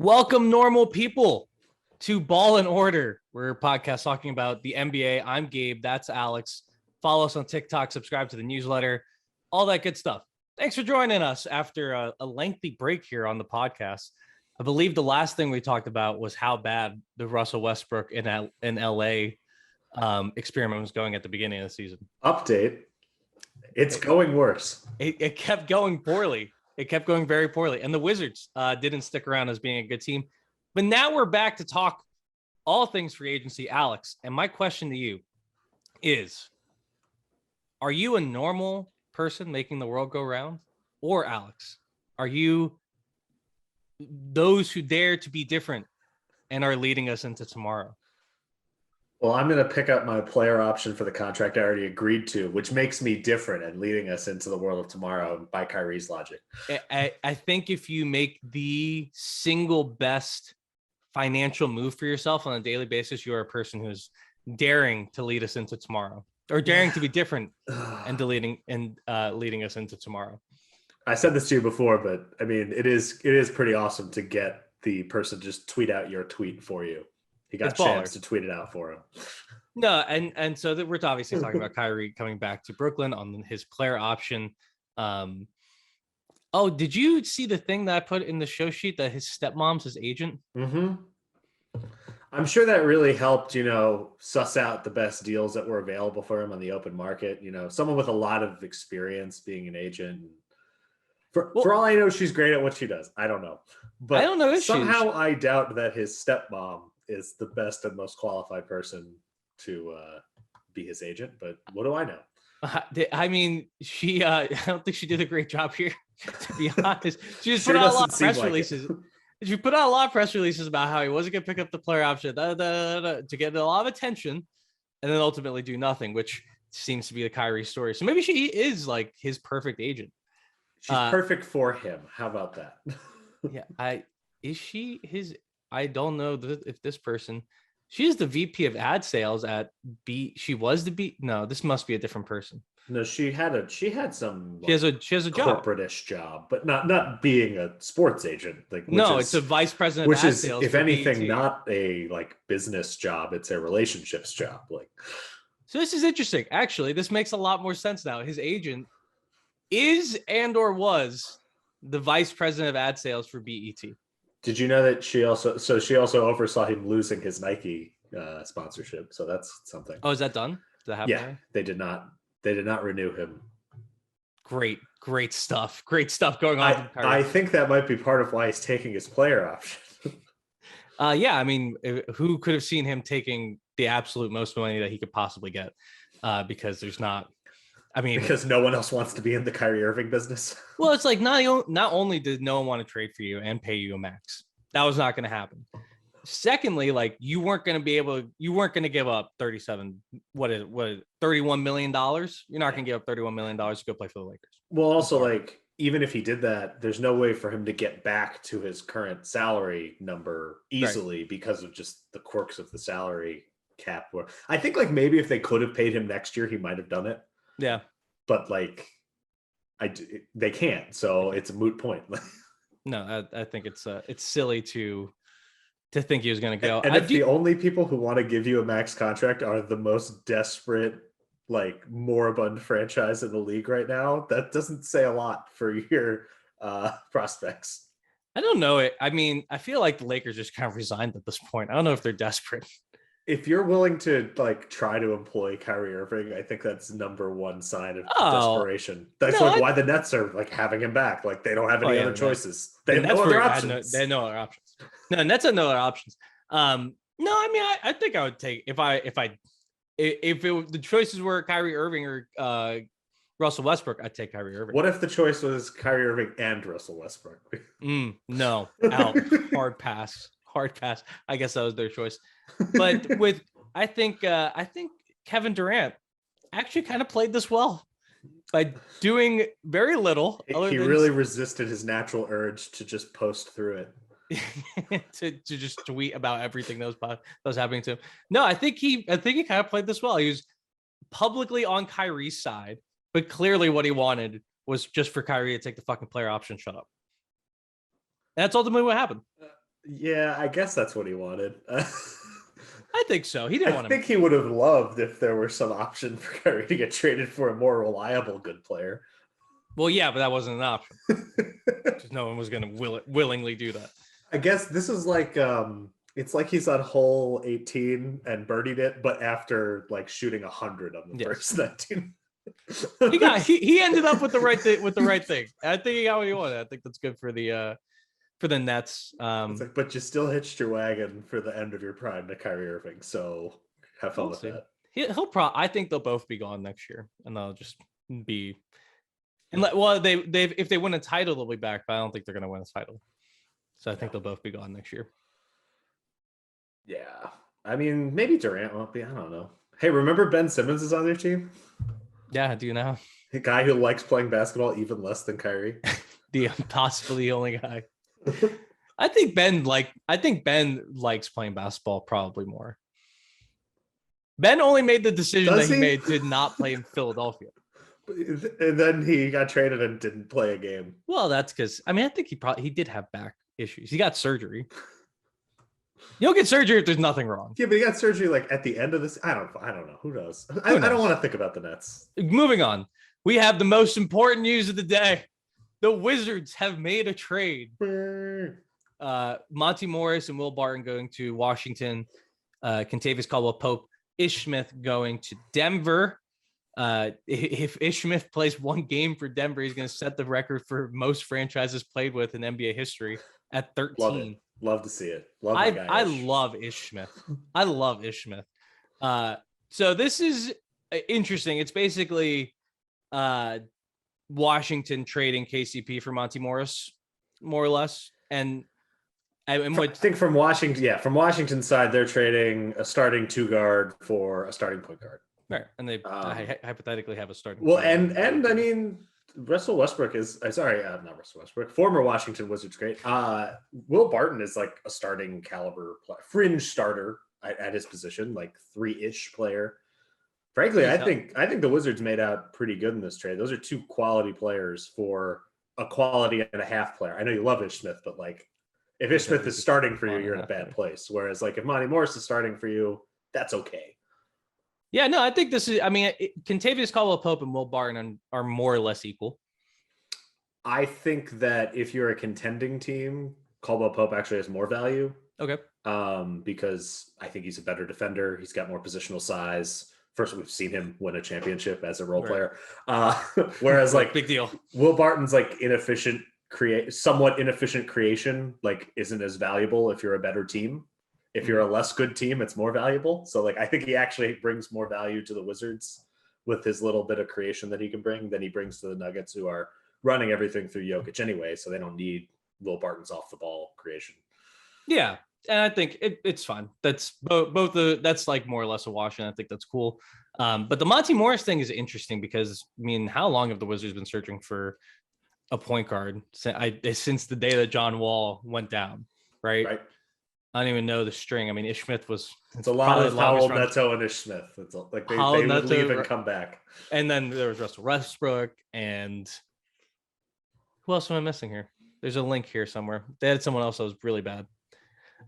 Welcome, normal people, to Ball in Order. We're a podcast talking about the NBA. I'm Gabe. That's Alex. Follow us on TikTok. Subscribe to the newsletter. All that good stuff. Thanks for joining us after a lengthy break here on the podcast. I believe the last thing we talked about was how bad the Russell Westbrook in LA experiment was going at the beginning of the season. Update. It's going worse. It kept going poorly. It kept going very poorly. And the Wizards didn't stick around as being a good team. But now we're back to talk all things free agency, Alex. And my question to you is, are you a normal person making the world go round? Or, Alex, are you those who dare to be different and are leading us into tomorrow? Well, I'm going to pick up my player option for the contract I already agreed to, which makes me different and leading us into the world of tomorrow by Kyrie's logic. I think if you make the single best financial move for yourself on a daily basis, you are a person who's daring to lead us into tomorrow, or daring to be different and leading us into tomorrow. I said this to you before, but I mean, it is pretty awesome to get the person to just tweet out your tweet for you. He got a chance to tweet it out for him. No, and so that we're obviously talking about Kyrie coming back to Brooklyn on his player option. Oh, did you see the thing that I put in the show sheet that his stepmom's his agent? Mm-hmm. I'm sure that really helped, suss out the best deals that were available for him on the open market. Someone with a lot of experience being an agent. For all I know, she's great at what she does. I don't know. But I don't know if somehow I doubt that his stepmom is the best and most qualified person to be his agent, but what do I know? I mean, she I don't think she did a great job here, to be honest. She just put out a lot of press releases. She put out a lot of press releases about how he wasn't going to pick up the player option to get a lot of attention and then ultimately do nothing, which seems to be the Kyrie story. So maybe she is like his perfect agent. She's perfect for him. How about that? Yeah, is she his? I don't know if this person, she's the VP of ad sales at B. She was the B. No, this must be a different person. No, she had some. She has a job, corporate-ish job, but not being a sports agent. It's a vice president of ad sales. If anything, not a business job. It's a relationships job. So this is interesting. Actually, this makes a lot more sense now. His agent is and/or was the vice president of ad sales for BET. Did you know that she also oversaw him losing his Nike sponsorship? So that's something. Oh, is that done? Did that happen? Yeah, they did not renew him. Great stuff. Great stuff going on. I think that might be part of why he's taking his player option. Yeah, I mean, who could have seen him taking the absolute most money that he could possibly get? Because there's not. I mean, because no one else wants to be in the Kyrie Irving business. Well, it's like not only did no one want to trade for you and pay you a max, that was not going to happen. Secondly, you weren't going to give up $31 million. You're not going to give up $31 million to go play for the Lakers. Well, also even if he did that, there's no way for him to get back to his current salary number easily because of just the quirks of the salary cap. I think maybe if they could have paid him next year, he might have done it. Yeah. But they can't, so it's a moot point. No, I think it's silly to think he was going to go. And if the only people who want to give you a max contract are the most desperate, moribund franchise in the league right now, that doesn't say a lot for your prospects. I don't know. I mean, I feel like the Lakers just kind of resigned at this point. I don't know if they're desperate. If you're willing to try to employ Kyrie Irving, I think that's number one sign of desperation. That's why the Nets are having him back. They don't have any other choices. They have no other options. They have no other options. No, Nets have no other options. No, I mean, I think I would take if the choices were Kyrie Irving or Russell Westbrook, I'd take Kyrie Irving. What if the choice was Kyrie Irving and Russell Westbrook? No, out. Hard pass. I guess that was their choice. But I think Kevin Durant actually kind of played this well by doing very little. He really resisted his natural urge to just post through it. to just tweet about everything that was happening to him. No, I think he kind of played this well. He was publicly on Kyrie's side, but clearly what he wanted was just for Kyrie to take the fucking player option. Shut up. That's ultimately what happened. Yeah, I guess that's what he wanted. I think so. He didn't want I to. think he would have loved if there were some option for Kyrie to get traded for a more reliable good player. Well, yeah, but that wasn't an option. Just no one was going to willingly do that. I guess this is like it's like he's on hole 18 and birdied it, but after like shooting 100 on the first 19. he ended up with the right thing. I think he got what he wanted. I think that's good for the Nets. It's like, but you still hitched your wagon for the end of your prime to Kyrie Irving, so have fun with that. I think they'll both be gone next year, and they'll just be. And if they win a title, they'll be back, but I don't think they're going to win a title. So I think they'll both be gone next year. Yeah, I mean, maybe Durant won't be. I don't know. Hey, remember Ben Simmons is on their team? Yeah, do you know? The guy who likes playing basketball even less than Kyrie. Possibly the only guy. I think Ben likes playing basketball probably more. Ben only made the decision he made to not play in Philadelphia. And then he got traded and didn't play a game. Well, that's because I think he did have back issues. He got surgery. You don't get surgery if there's nothing wrong. Yeah, but he got surgery like at the end of this. I don't know. Who knows? I don't want to think about the Nets. Moving on. We have the most important news of the day. The Wizards have made a trade. Monty Morris and Will Barton going to Washington. Kentavious Caldwell-Pope, Ish Smith going to Denver. If Ish Smith plays one game for Denver, he's going to set the record for most franchises played with in NBA history at 13. Love to see it. I love Ish Smith. I love Ish Smith. So this is interesting. It's basically Washington trading KCP for Monty Morris, more or less. And I think from Washington's side, they're trading a starting 2 guard for a starting point guard. Right, and they hypothetically have a starting. Well, and I mean, Russell Westbrook is not Russell Westbrook, former Washington Wizards great. Will Barton is like a starting caliber fringe starter at his position, like 3-ish player. Frankly, I think the Wizards made out pretty good in this trade. Those are 2 quality players for a quality and a half player. I know you love Ish Smith, but like if Ish Smith is starting for you, you're in a bad place. Whereas like if Monty Morris is starting for you, that's okay. Yeah, no, I think this is. I mean, Kentavious Caldwell-Pope and Will Barton are more or less equal. I think that if you're a contending team, Caldwell-Pope actually has more value. Okay. Because I think he's a better defender. He's got more positional size. First, we've seen him win a championship as a role player. Whereas, like, big deal. Will Barton's like somewhat inefficient creation, like, isn't as valuable if you're a better team. If you're a less good team, it's more valuable. So, like, I think he actually brings more value to the Wizards with his little bit of creation that he can bring than he brings to the Nuggets, who are running everything through Jokic anyway, so they don't need Will Barton's off the ball creation. Yeah, and I think it's fine. That's that's like more or less a wash, and I think that's cool. But the Monty Morris thing is interesting because, I mean, how long have the Wizards been searching for a point guard since the day that John Wall went down, right? I don't even know the string. I mean, Ish Smith was. It's a lot of Howell, Neto, and Ish Smith. It's like they would leave and come back. And then there was Russell Westbrook, and who else am I missing here? There's a link here somewhere. They had someone else that was really bad.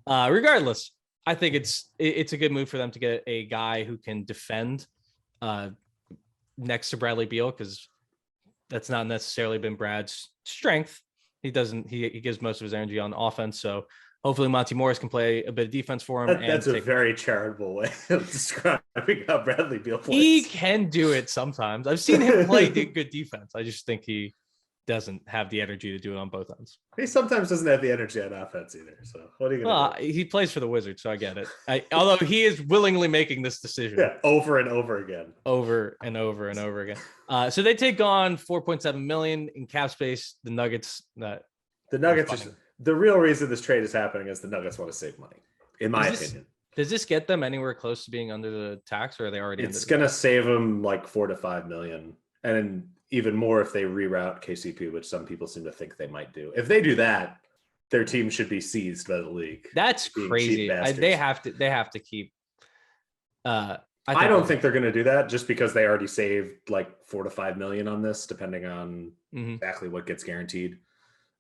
Regardless, I think it's a good move for them to get a guy who can defend next to Bradley Beal, because that's not necessarily been Brad's strength. He gives most of his energy on offense, so hopefully Monty Morris can play a bit of defense for him. That's a very charitable way of describing how Bradley Beal plays. He can do it sometimes. I've seen him play good defense. I just think he doesn't have the energy to do it on both ends. He sometimes doesn't have the energy on offense either. So what are you going to do? He plays for the Wizards, so I get it. Although he is willingly making this decision. Yeah, over and over again. Over and over and over again. So they take on $4.7 million in cap space. The Nuggets. The real reason this trade is happening is the Nuggets want to save money, in my opinion. Does this get them anywhere close to being under the tax, or are they already? It's going to save them like $4 to $5 million, and even more if they reroute KCP, which some people seem to think they might do. If they do that, their team should be seized by the league. That's crazy. They have to keep. I don't think they're going to do that, just because they already saved like $4 to $5 million on this, depending on exactly what gets guaranteed.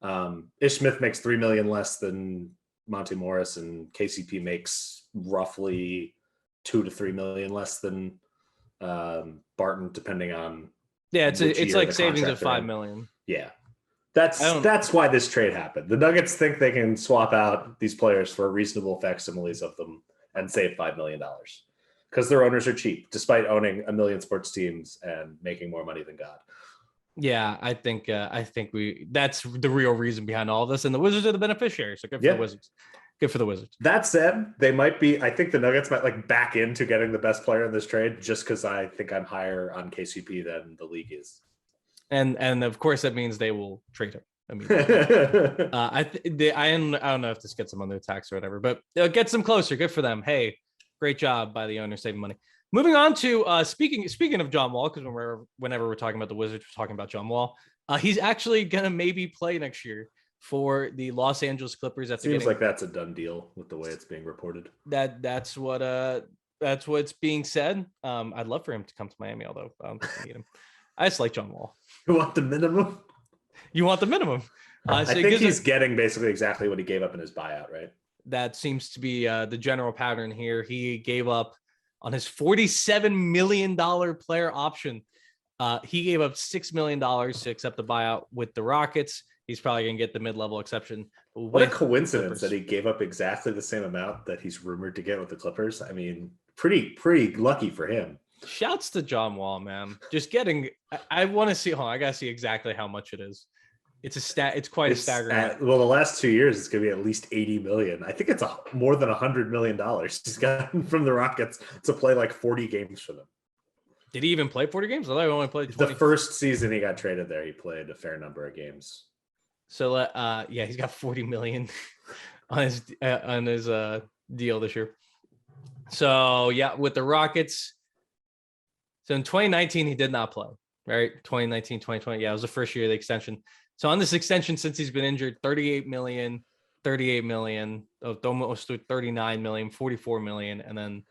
Ish Smith makes $3 million less than Monte Morris, and KCP makes roughly 2 to 3 million less than Barton, depending on it's like savings of $5 million. Yeah. That's why this trade happened. The Nuggets think they can swap out these players for reasonable facsimiles of them and save $5 million because their owners are cheap, despite owning a million sports teams and making more money than God. Yeah, I think that's the real reason behind all this, and the Wizards are the beneficiaries. So good for the Wizards. Good for the Wizards. That said, they might be. I think the Nuggets might like back into getting the best player in this trade just because I think I'm higher on KCP than the league is. And of course that means they will trade him immediately. I don't know if this gets them on their tax or whatever, but it gets them closer. Good for them. Hey, great job by the owner saving money. Moving on to speaking of John Wall, because whenever we're talking about the Wizards, we're talking about John Wall. He's actually gonna maybe play next year for the Los Angeles Clippers. Seems like that's a done deal with the way it's being reported. That's what's being said. I'd love for him to come to Miami, although I don't think we need him. I just like John Wall. You want the minimum? You want the minimum. So I think he's getting basically exactly what he gave up in his buyout, right? That seems to be the general pattern here. He gave up on his $47 million player option. He gave up $6 million to accept the buyout with the Rockets. He's probably going to get the mid-level exception. What a coincidence that he gave up exactly the same amount that he's rumored to get with the Clippers. I mean, pretty lucky for him. Shouts to John Wall, man. Just getting, I want to see, I got to see exactly how much it is. It's quite a staggering. The last 2 years, it's going to be at least 80 million. I think it's more than $100 million he's gotten from the Rockets to play like 40 games for them. Did he even play 40 games? I thought he only played 20. The first season he got traded there, he played a fair number of games. So, he's got 40 million on his deal this year. So, yeah, with the Rockets. So in 2019, he did not play, right? 2019, 2020. Yeah, it was the first year of the extension. So on this extension, since he's been injured, 38 million, almost 39 million, 44 million. And then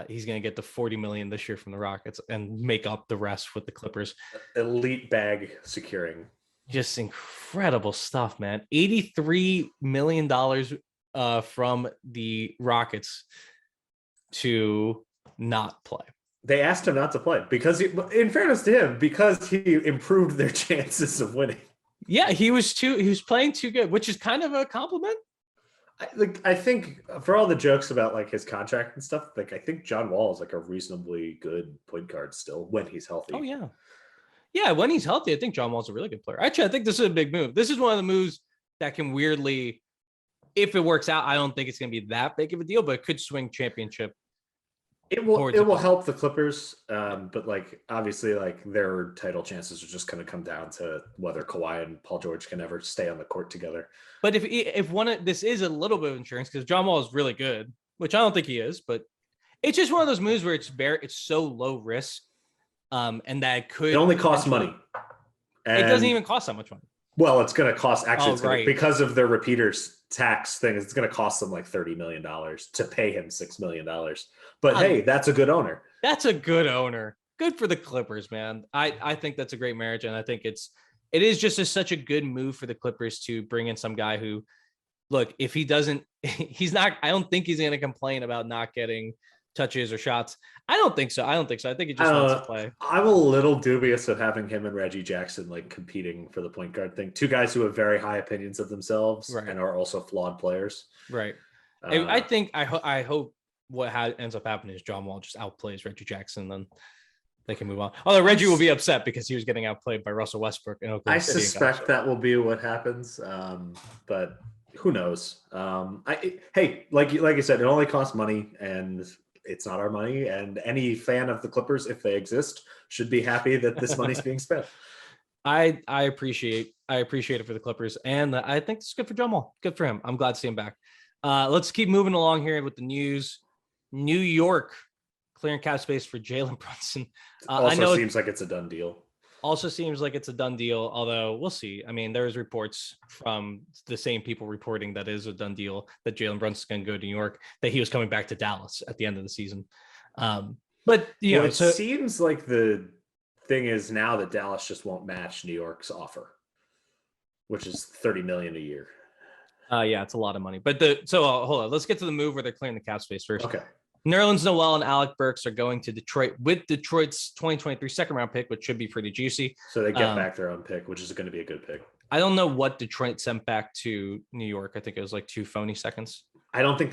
he's going to get the 40 million this year from the Rockets and make up the rest with the Clippers. Elite bag securing. Just incredible stuff, man. $83 million from the Rockets to not play. They asked him not to play because, in fairness to him, because he improved their chances of winning. Yeah, he was playing too good, which is kind of a compliment. I think for all the jokes about like his contract and stuff, like I think John Wall is like a reasonably good point guard still when he's healthy. Oh yeah. Yeah, when he's healthy, I think John Wall's a really good player. Actually, I think this is a big move. This is one of the moves that can weirdly, if it works out, I don't think it's going to be that big of a deal, but it could swing championship. It will help the Clippers, but like obviously, like their title chances are just going to come down to whether Kawhi and Paul George can ever stay on the court together. But if this is a little bit of insurance because John Wall is really good, which I don't think he is, but it's just one of those moves where it's so low risk, and that it only costs money. And it doesn't even cost that much money. Well, it's going to cost because of their repeaters tax thing. It's going to cost them like $30 million to pay him $6 million. But hey, that's a good owner. That's a good owner. Good for the Clippers, man. I think that's a great marriage, and I think it is just such a good move for the Clippers to bring in some guy who, look, if he doesn't, he's not. I don't think he's going to complain about not getting touches or shots. I don't think so. I think he just wants to play. I'm a little dubious of having him and Reggie Jackson like competing for the point guard thing. Two guys who have very high opinions of themselves and are also flawed players. Right. I hope what ends up happening is John Wall just outplays Reggie Jackson, then they can move on. Although Reggie will be upset because he was getting outplayed by Russell Westbrook in Oklahoma City. I suspect that will be what happens, but who knows? Hey, like you said, it only costs money, and it's not our money. And any fan of the Clippers, if they exist, should be happy that this money's being spent. I appreciate it for the Clippers, and I think it's good for John Wall. Good for him. I'm glad to see him back. Let's keep moving along here with the news. New York clearing cap space for Jalen Brunson. Seems like it's a done deal. Also seems like it's a done deal, although we'll see. I mean, there's reports from the same people reporting that is a done deal, that Jalen Brunson's going to go to New York, that he was coming back to Dallas at the end of the season. But it seems like the thing is now that Dallas just won't match New York's offer, which is $30 million a year. Yeah, it's a lot of money. But hold on. Let's get to the move where they're clearing the cap space first. Okay. Nerlens Noel and Alec Burks are going to Detroit with Detroit's 2023 second round pick, which should be pretty juicy. So they get back their own pick, which is going to be a good pick. I don't know what Detroit sent back to New York. I think it was like 2 phony seconds. I think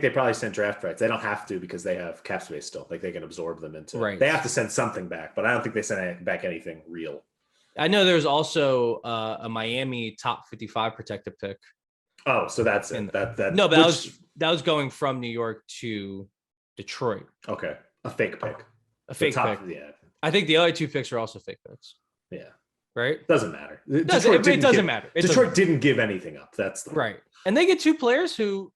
they probably sent draft rights. They don't have to because they have cap space still. Like they can absorb them into. Right. They have to send something back, but I don't think they sent back anything real. I know there's also a Miami top 55 protected pick. Oh, so that's it. That was going from New York to Detroit. Okay, a fake pick. A fake pick. Yeah. I think the other 2 picks are also fake picks. Yeah. Right. Doesn't matter. It doesn't matter. Detroit didn't give anything up. That's right. And they get 2 players who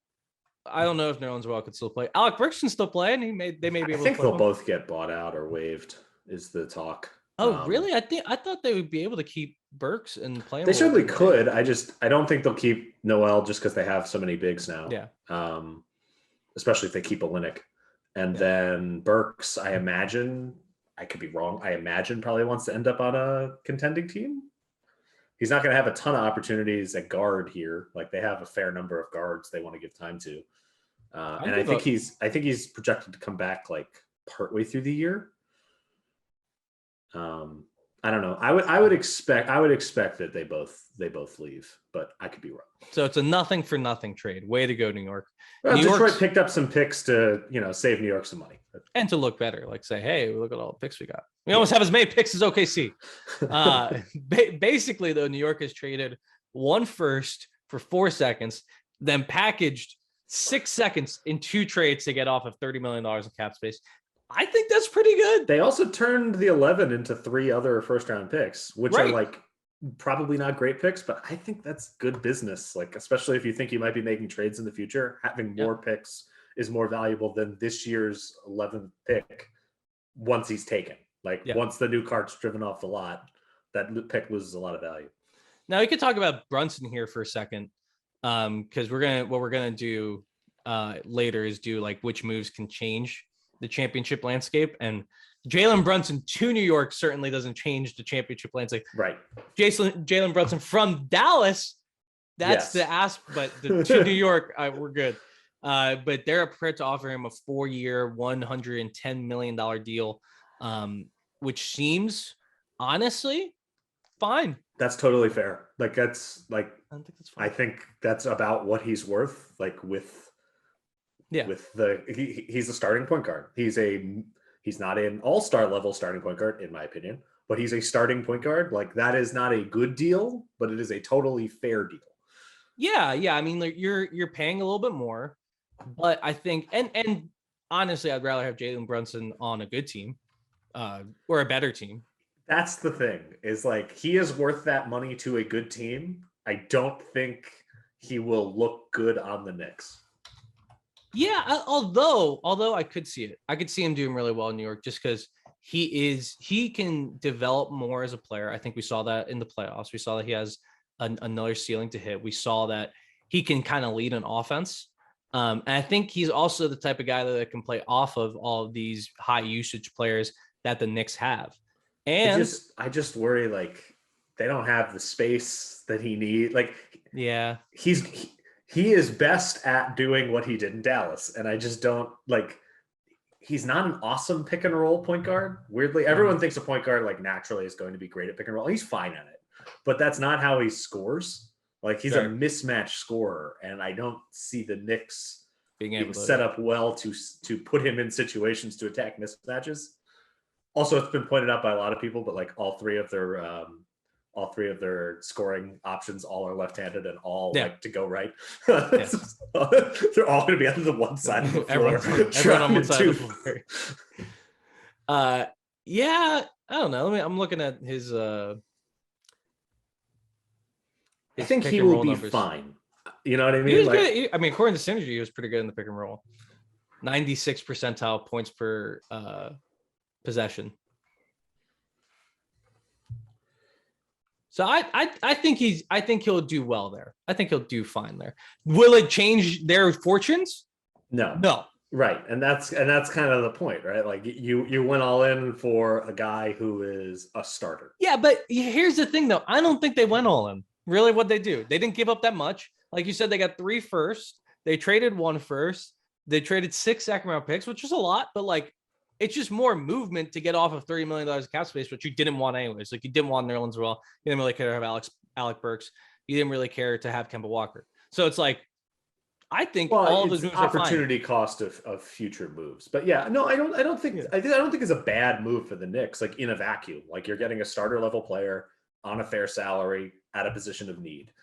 I don't know if Nerlens Noel could still play. Alec Burks can still play, and they may be able to play. I think they'll both get bought out or waived. Is the talk? Oh, really? I thought they would be able to keep Burks and play him. They certainly could. I don't think they'll keep Noel just because they have so many bigs now. Yeah. Especially if they keep Olynyk. And then Burks, I imagine, I could be wrong. I imagine probably wants to end up on a contending team. He's not going to have a ton of opportunities at guard here. Like they have a fair number of guards they want to give time to. And I think he's projected to come back like partway through the year. I don't know. I would expect that they both leave, but I could be wrong. So it's a nothing for nothing trade. Way to go, New York. Well, Detroit picked up some picks to, save New York some money. And to look better, like say, hey, look at all the picks we got. We almost have as many picks as OKC. Basically, though, New York has traded 1 first for 4 seconds, then packaged 6 seconds in 2 trades to get off of $30 million in cap space. I think that's pretty good. They also turned the 11 into 3 other first-round picks, which are like probably not great picks, but I think that's good business. Like, especially if you think you might be making trades in the future, having more picks is more valuable than this year's 11th pick once he's taken. Like once the new cart's driven off the lot, that pick loses a lot of value. Now we could talk about Brunson here for a second, because what we're gonna do later is do like which moves can change the championship landscape, and Jalen Brunson to New York certainly doesn't change the championship landscape. Right. Jalen Brunson from Dallas, that's the ask, but to New York, we're good. But they're prepared to offer him a 4-year, $110 million deal, which seems honestly fine. That's totally fair. Like that's like I don't think that's fine. I think that's about what he's worth. Like he's a starting point guard. He's not an all-star level starting point guard, in my opinion, but he's a starting point guard. Like that is not a good deal, but it is a totally fair deal. Yeah. I mean, like you're paying a little bit more, but I think and honestly, I'd rather have Jalen Brunson on a good team, or a better team. That's the thing, is like he is worth that money to a good team. I don't think he will look good on the Knicks. Yeah, although I could see it. I could see him doing really well in New York just because he can develop more as a player. I think we saw that in the playoffs. We saw that he has another ceiling to hit. We saw that he can kind of lead an offense. And I think he's also the type of guy that can play off of all of these high usage players that the Knicks have. And I just worry like they don't have the space that he needs. Like, yeah, he is best at doing what he did in Dallas. And I just don't like, he's not an awesome pick and roll point guard. Weirdly, everyone thinks a point guard like naturally is going to be great at pick and roll. He's fine at it, but that's not how he scores. Like he's a mismatch scorer. And I don't see the Knicks being set up well to put him in situations to attack mismatches. Also, it's been pointed out by a lot of people, but like all three of their scoring options all are left-handed and all like to go right. They're all going to be on the one side of the floor. Everyone on one side of the floor. Yeah, I don't know. I'm looking at his I think he will be fine. You know what I mean? He was good. I mean, according to Synergy, he was pretty good in the pick and roll. 96 percentile points per possession. So I think he'll do well there. I think he'll do fine there. Will it change their fortunes? No. Right. And that's kind of the point, right? Like you went all in for a guy who is a starter. Yeah, but here's the thing though. I don't think they went all in. Really what they do. They didn't give up that much. Like you said, they got 3 firsts. They traded 1 first. They traded 6 second-round picks, which is a lot, but like it's just more movement to get off of $30 million of cap space, which you didn't want anyways. Like you didn't want Nerlens well. You didn't really care to have Alec Burks. You didn't really care to have Kemba Walker. So it's like, I think all of those moves opportunity are fine. cost of future moves. But yeah, no, I don't think it's a bad move for the Knicks, like in a vacuum. Like you're getting a starter level player on a fair salary at a position of need.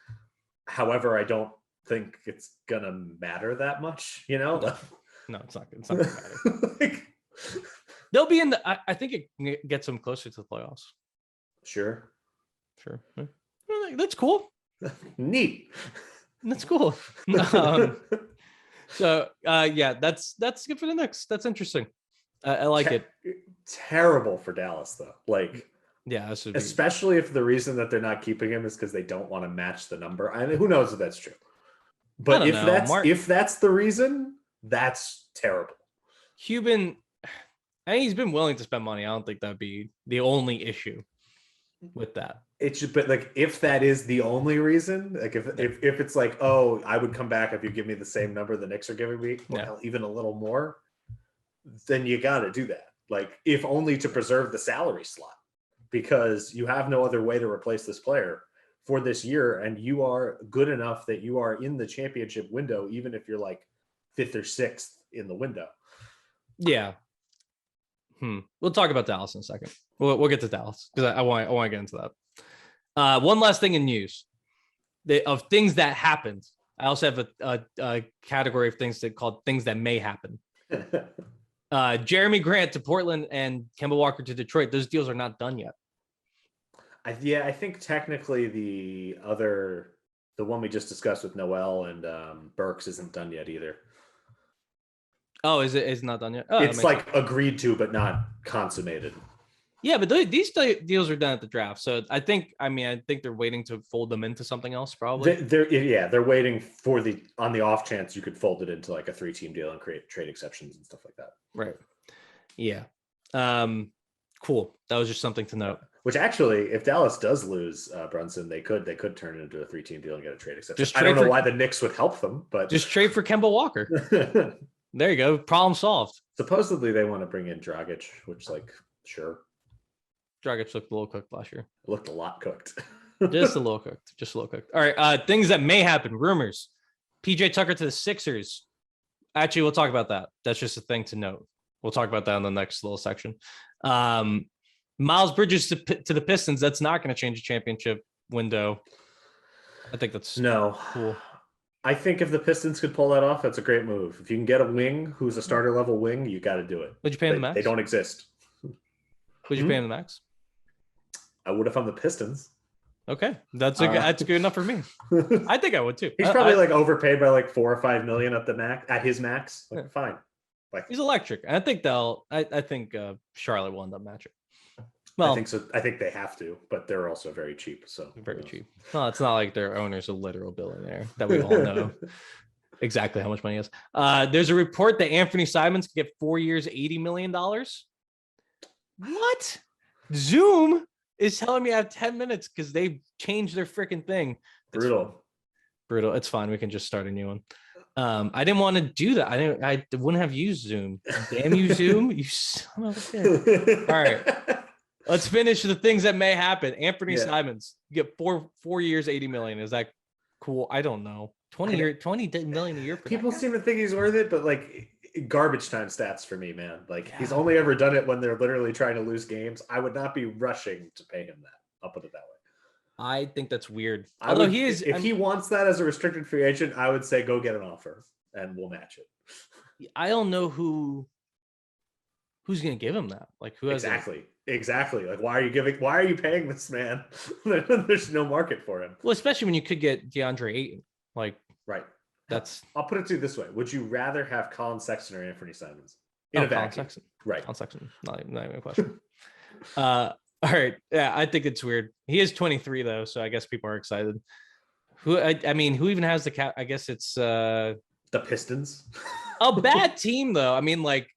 However, I don't think it's gonna matter that much, you know? No, it's not. It's not gonna matter. Like, they'll be in the. I think it gets them closer to the playoffs. Sure. That's cool. Neat. That's cool. So yeah, that's good for the Knicks. That's interesting. I like it. Terrible for Dallas though. Like, yeah, especially if the reason that they're not keeping him is because they don't want to match the number. I mean, who knows if that's true? But if that's the reason, that's terrible. Cuban, I mean, he's been willing to spend money. I don't think that'd be the only issue with that. It's just, but like, if that is the only reason, like if it's like, oh, I would come back if you give me the same number the Knicks are giving me, or even a little more, then you got to do that. Like, if only to preserve the salary slot, because you have no other way to replace this player for this year, and you are good enough that you are in the championship window, even if you're like 5th or 6th in the window. Yeah. We'll talk about Dallas in a second. We'll get to Dallas because I want to get into that. One last thing in news of things that happened. I also have a category of things called things that may happen. Jeremy Grant to Portland and Kemba Walker to Detroit. Those deals are not done yet. I think technically the one we just discussed with Noel and Burks isn't done yet either. Oh, is it? It's not done yet? Oh, it's like agreed to, but not consummated. Yeah, but these deals are done at the draft. So I think they're waiting to fold them into something else, probably. They're waiting for on the off chance you could fold it into like a 3-team deal and create trade exceptions and stuff like that. Right. Yeah. Cool. That was just something to note. Which actually, if Dallas does lose Brunson, they could turn it into a 3-team deal and get a trade exception. I don't know why the Knicks would help them, but just trade for Kemba Walker. There you go. Problem solved. Supposedly they want to bring in Dragic, which, like, sure. Dragic looked a little cooked last year. It looked a lot cooked. Just a little cooked. All right. Things that may happen. Rumors. PJ Tucker to the Sixers. Actually, we'll talk about that. That's just a thing to note. We'll talk about that in the next little section. Miles Bridges to the Pistons. That's not going to change the championship window. I think that's cool. I think if the Pistons could pull that off, that's a great move. If you can get a wing who's a starter level wing, you got to do it. Would you pay him the max? They don't exist. Would you pay him the max? I would if I'm the Pistons. Okay, that's good enough for me. I think I would too. He's probably like overpaid by like $4 or $5 million at his max. Like, fine. Like, he's electric. I think I think Charlotte will end up matching. Well, I think so. I think they have to, but they're also very cheap. So very cheap. No, it's not like their owner's a literal billionaire that we all know exactly how much money he has. There's a report that Anthony Simons could get 4 years, $80 million. What? Zoom is telling me I have 10 minutes because they changed their freaking thing. Brutal. It's fine. We can just start a new one. I didn't want to do that. I wouldn't have used Zoom. Damn you, Zoom. You son of a bitch. All right. Let's finish the things that may happen. Anthony Simons, you get four years, 80 million. Is that cool? I don't know. 20 million a year. People seem to think he's worth it, but like garbage time stats for me, man. Like he's only ever done it when they're literally trying to lose games. I would not be rushing to pay him that. I'll put it that way. I think that's weird. Although if he wants that as a restricted free agent, I would say go get an offer and we'll match it. I don't know who's going to give him that. Like who has Exactly. Like, why are you paying this man? There's no market for him. Well, especially when you could get DeAndre Ayton. Like, right. I'll put it to you this way. Would you rather have Colin Sexton or Anthony Simons? Colin Sexton. Right. Colin Sexton. Not even a question. All right. Yeah, I think it's weird. He is 23 though, so I guess people are excited. Who even has the cap? I guess it's the Pistons. A bad team though. I mean, like,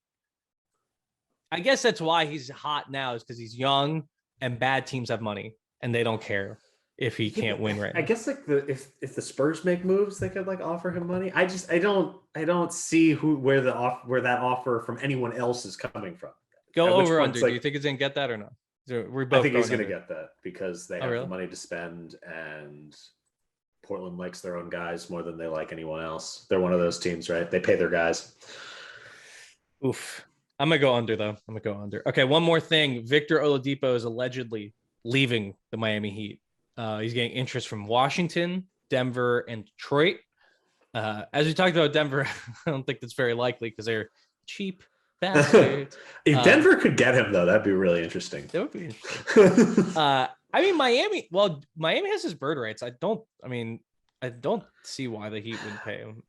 I guess that's why he's hot now is because he's young and bad teams have money and they don't care. if he can't win right I now. guess like if the Spurs make moves, they could like offer him money. I don't see where that offer from anyone else is coming from. Go over under. Do you think he's gonna get that or not? I think he's gonna get that because they have really? the money to spend, and Portland likes their own guys more than they like anyone else. They're one of those teams, right? They pay their guys. Oof. I'm gonna go under though. I'm gonna go under. Okay, one more thing. Victor Oladipo is allegedly leaving the Miami Heat. He's getting interest from Washington, Denver, and Detroit. As we talked about Denver, I don't think that's very likely because they're cheap bastards. If Denver could get him, though, that'd be really interesting. That would be interesting. I mean, Miami. Well, Miami has his bird rights. I don't see why the Heat wouldn't pay him.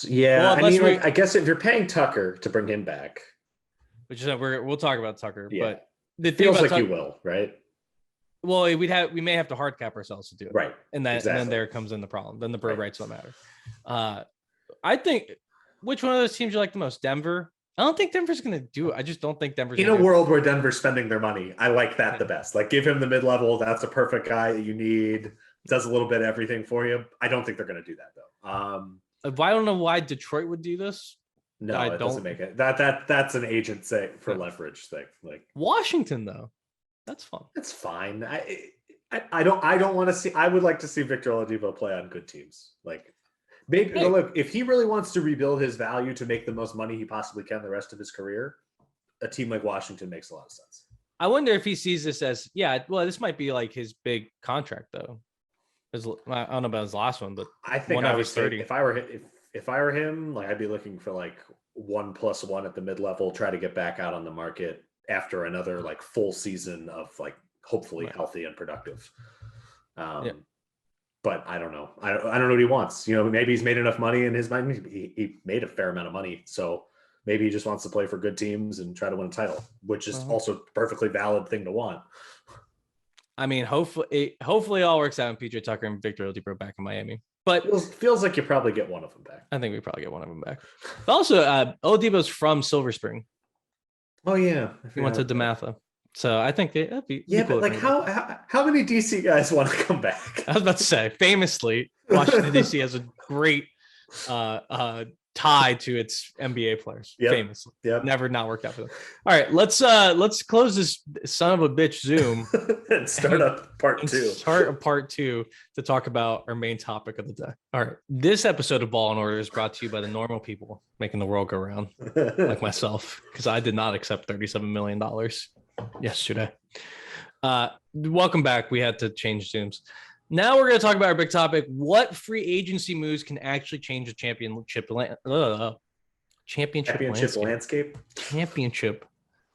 Yeah, well, I mean, I guess if you're paying Tucker to bring him back, which is we'll talk about Tucker, yeah. But it feels like you will, right? Well, we may have to hard cap ourselves to do it, right? And then there comes in the problem. Then the bird rights don't matter. I think which one of those teams you like the most? Denver. I don't think Denver's going to do it. I just don't think Denver's in a world where Denver's spending their money. I like that the best. Like give him the mid-level. That's a perfect guy that you need. Does a little bit of everything for you. I don't think they're going to do that though. I don't know why Detroit would do this. No, it doesn't make it. That's an agent say for leverage thing. Like Washington though, that's fun. That's fine. I don't want to see. I would like to see Victor Oladipo play on good teams. Like maybe look, if he really wants to rebuild his value to make the most money he possibly can the rest of his career, a team like Washington makes a lot of sense. I wonder if he sees this as this might be like his big contract though. I don't know about his last one, but I think I was 30. If I were him, like I'd be looking for like 1+1 at the mid-level, try to get back out on the market after another like full season of like hopefully healthy and productive. But I don't know. I don't know what he wants. You know, maybe he's made enough money in his mind. He made a fair amount of money, so maybe he just wants to play for good teams and try to win a title, which is also a perfectly valid thing to want. I mean, hopefully it all works out in PJ Tucker and Victor Oladipo back in Miami. But feels like you probably get one of them back. I think we probably get one of them back. But also, Oladipo's from Silver Spring. Oh yeah, he went to DeMatha, so I think that'd be but like how many DC guys want to come back? I was about to say, famously, Washington DC has a great tie to its NBA players. Famously, never not worked out for them. All right, let's close this son of a bitch Zoom and start up part two. Start a part two to talk about our main topic of the day. All right, this episode of Ball in Order is brought to you by the normal people making the world go round, like myself, because I did not accept $37 million yesterday. Welcome back. We had to change Zooms. Now we're going to talk about our big topic: what free agency moves can actually change the championship landscape.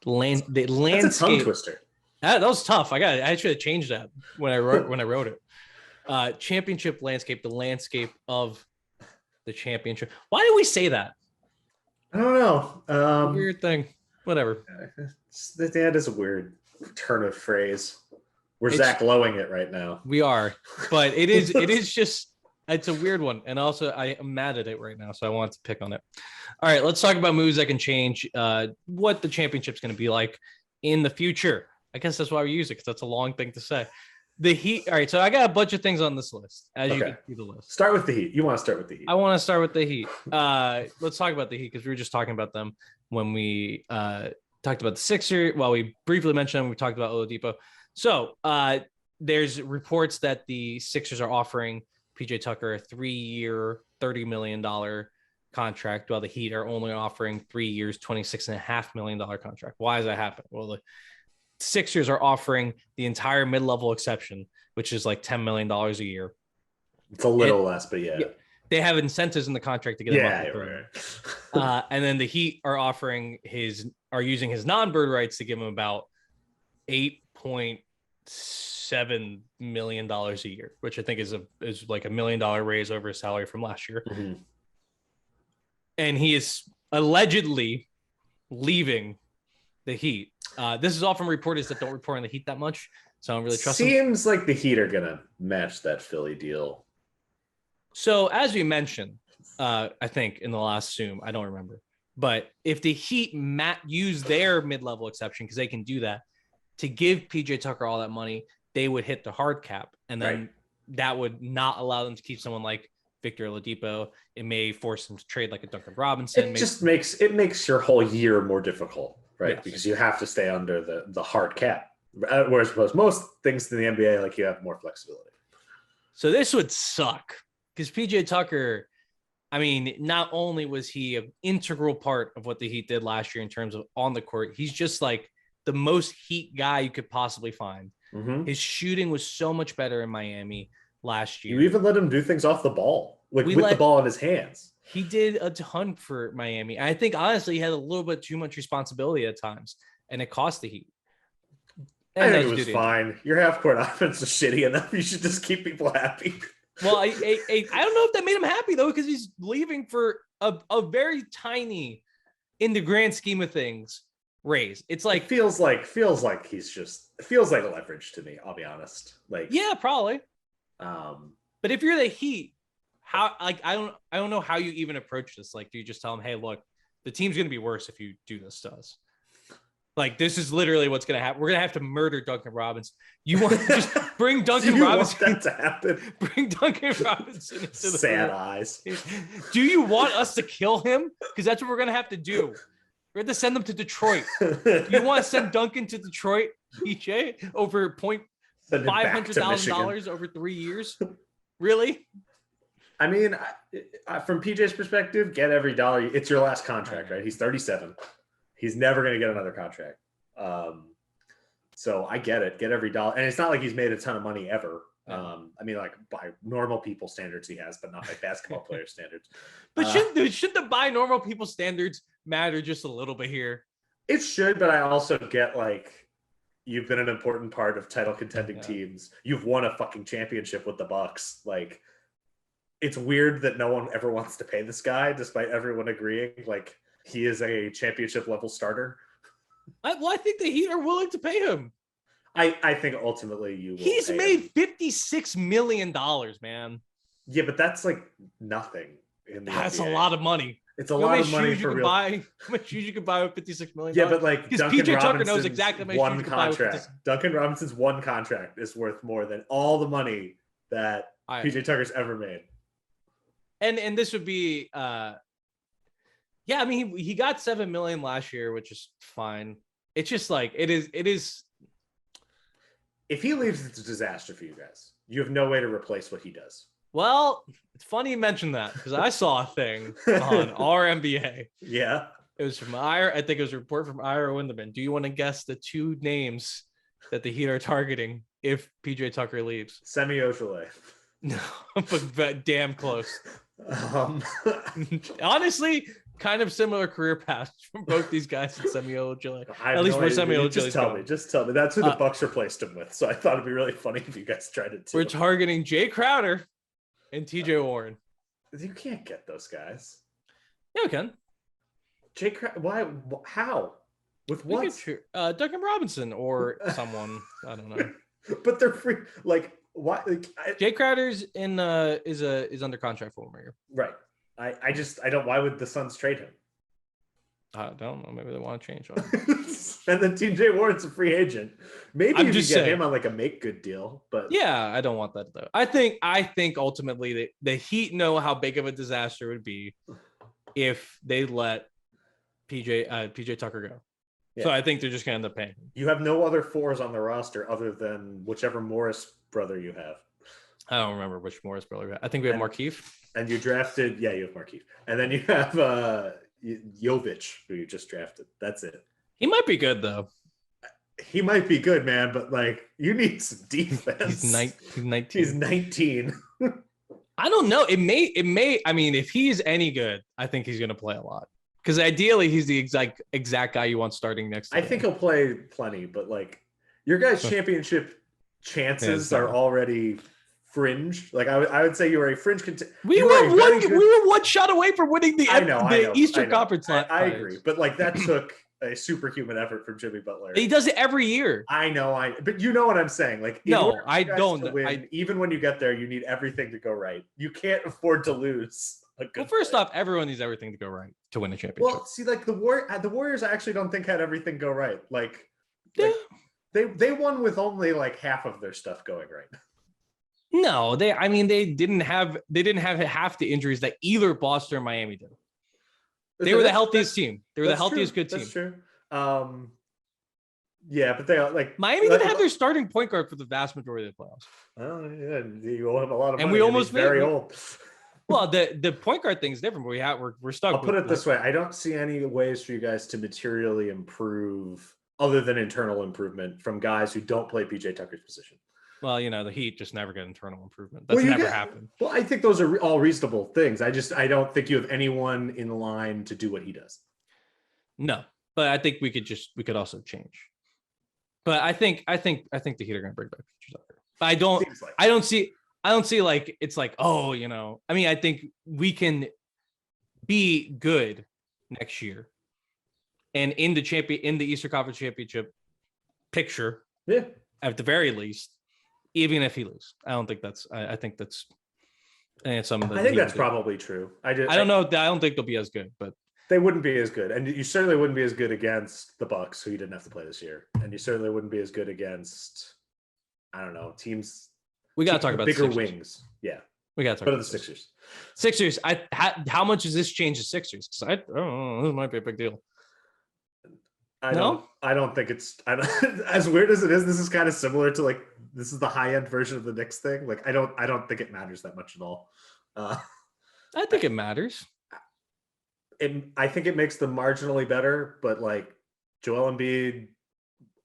The landscape. That's a tongue twister. That was tough. I should have changed that when I wrote it. Championship landscape, the landscape of the championship. Why did we say that? I don't know. Weird thing. Whatever. That is a weird turn of phrase. We're Zach Lowing it right now. We are, but it is just, it's a weird one. And also I am mad at it right now. So I want to pick on it. All right, let's talk about moves that can change what the championship's going to be like in the future. I guess that's why we use it, because that's a long thing to say. The Heat. All right, so I got a bunch of things on this list, as you can see the list. Start with the Heat. You want to start with the Heat. I want to start with the Heat. Let's talk about the Heat, because we were just talking about them when we talked about the Sixers. Well, we briefly mentioned them. We talked about Oladipo. So there's reports that the Sixers are offering PJ Tucker a 3-year, $30 million contract, while the Heat are only offering 3 years, $26.5 million contract. Why does that happen? Well, the Sixers are offering the entire mid-level exception, which is like $10 million a year. It's a little less, but yeah. They have incentives in the contract to get him up. And then the Heat are using his non-bird rights to give him about $8.7 million a year, which I think is like $1 million raise over his salary from last year. Mm-hmm. And he is allegedly leaving the Heat. This is all from reporters that don't report on the Heat that much, so I don't really trust them. Seems like the Heat are gonna match that Philly deal. So as we mentioned, I think in the last Zoom, I don't remember, but if the Heat use their mid-level exception, because they can do that, to give PJ Tucker all that money, they would hit the hard cap, and then that would not allow them to keep someone like Victor Oladipo. It may force them to trade like a Duncan Robinson. It makes your whole year more difficult, right? Yes. Because you have to stay under the hard cap. Whereas most things in the NBA, like you have more flexibility. So this would suck because PJ Tucker, I mean, not only was he an integral part of what the Heat did last year in terms of on the court, he's just like the most Heat guy you could possibly find. Mm-hmm. His shooting was so much better in Miami last year. You even let him do things off the ball, with the ball in his hands. He did a ton for Miami. I think, honestly, he had a little bit too much responsibility at times, and it cost the Heat. And I think it was fine. Your half-court offense is shitty enough. You should just keep people happy. Well, I don't know if that made him happy, though, because he's leaving for a very tiny, in the grand scheme of things, raise. It's like... It feels like leverage to me, I'll be honest. Like, yeah, probably. But if you're the Heat, how, like, I don't know how you even approach this. Like, do you just tell them, hey, look, the team's going to be worse if you do this to us? Like, this is literally what's going to happen. We're going to have to murder Duncan Robinson. You want to just bring Duncan Robinson? Want that to happen? Bring Duncan Robinson into the sad eyes. Do you want us to kill him? Because that's what we're going to have to do. We're going to send them to Detroit. You want to send Duncan to Detroit, PJ, over $500,000 over 3 years? Really? I mean, from PJ's perspective, get every dollar. It's your last contract, right? He's 37. He's never going to get another contract. So I get it. Get every dollar. And it's not like he's made a ton of money ever. I mean, like by normal people standards he has, but not by basketball player standards. But should the by normal people standards matter just a little bit here? It should, but I also get like, you've been an important part of title contending teams. You've won a fucking championship with the Bucks. Like, it's weird that no one ever wants to pay this guy, despite everyone agreeing like he is a championship level starter. I think the Heat are willing to pay him. I think ultimately you will. He's made $56 million, man. Yeah, but that's like nothing. That's a lot of money. It's a lot of money for real. How much shoes you could buy with $56 million? Yeah, but like because PJ Tucker knows exactly how much shoes you could buy with Duncan Robinson's one contract is worth more than all the money that PJ Tucker's ever made. And this would be I mean he got $7 million last year, which is fine. It's just like it is. If he leaves, it's a disaster for you guys. You have no way to replace what he does. Well, it's funny you mentioned that because I saw a thing on our NBA. Yeah. It was from I think it was a report from Ira Winderman. Do you want to guess the two names that the Heat are targeting if PJ Tucker leaves? Semi Ojeleye. No, but damn close. Honestly, kind of similar career paths from both these guys in Semi Ojeleye. At least where Semi Ojeleye. Just tell me. That's who the Bucks replaced him with. So I thought it'd be really funny if you guys tried it too. We're targeting Jay Crowder and TJ Warren. You can't get those guys. Yeah, we can. Jay Crowder, why? How? With what? Duncan Robinson or someone. I don't know. But they're free. Like, why? Like, Jay Crowder's is under contract for 1 year. Right. I don't. Why would the Suns trade him? I don't know. Maybe they want to change him. And then TJ Warren's a free agent. Maybe you get him on like a make good deal. But yeah, I don't want that though. I think ultimately the Heat know how big of a disaster it would be if they let PJ Tucker go. Yeah. So I think they're just gonna end up paying him. You have no other fours on the roster other than whichever Morris brother you have. I don't remember which Morris brother we have. I think we have Markieff. And you drafted, you have Markieff. And then you have Jovic, who you just drafted. That's it. He might be good though. He might be good, man, but like you need some defense. He's 19. He's 19. I don't know. It may. I mean, if he's any good, I think he's going to play a lot. Because ideally, he's the exact guy you want starting next to him. I think he'll play plenty, but like your guys' championship chances are already fringe. Like I would say you are a fringe contender. We were one shot away from winning the Eastern Conference. I agree, but like that took a superhuman effort from Jimmy Butler. He does it every year. I know, but you know what I'm saying. Like, no, I don't. Even when you get there, you need everything to go right. You can't afford to lose. Well, first off, everyone needs everything to go right to win a championship. Well, see, like the Warriors, I actually don't think had everything go right. Like They won with only like half of their stuff going right. No, they didn't have half the injuries that either Boston or Miami did. They were the healthiest team. They were the healthiest good team. That's true. Yeah, but they like Miami didn't have their starting point guard for the vast majority of the playoffs. Oh, yeah, you owe him a lot of money. And we almost very old. Well, the point guard thing is different. We're stuck. I'll put it this way: I don't see any ways for you guys to materially improve other than internal improvement from guys who don't play PJ Tucker's position. Well, the Heat just never get internal improvement. That's never happened. Well, I think those are all reasonable things. I don't think you have anyone in line to do what he does. No, but I think we could also change. But I think the Heat are going to bring back PJ Tucker. But I don't see like it's like, oh, I mean, I think we can be good next year and in the Eastern Conference Championship picture. Yeah. At the very least, even if he loses. I don't think that's I think that's something that I think that's probably true. I don't know. I don't think they'll be as good, but they wouldn't be as good. And you certainly wouldn't be as good against the Bucks, who you didn't have to play this year. And you certainly wouldn't be as good against, I don't know, teams. We got to talk about bigger wings. Yeah. We got to talk about the Sixers. Sixers. How much does this change the Sixers? Because I don't know. This might be a big deal. I don't think it's as weird as it is. This is kind of similar to like, this is the high end version of the Knicks thing. Like, I don't think it matters that much at all. I think it matters. I think it makes them marginally better, but like Joel Embiid,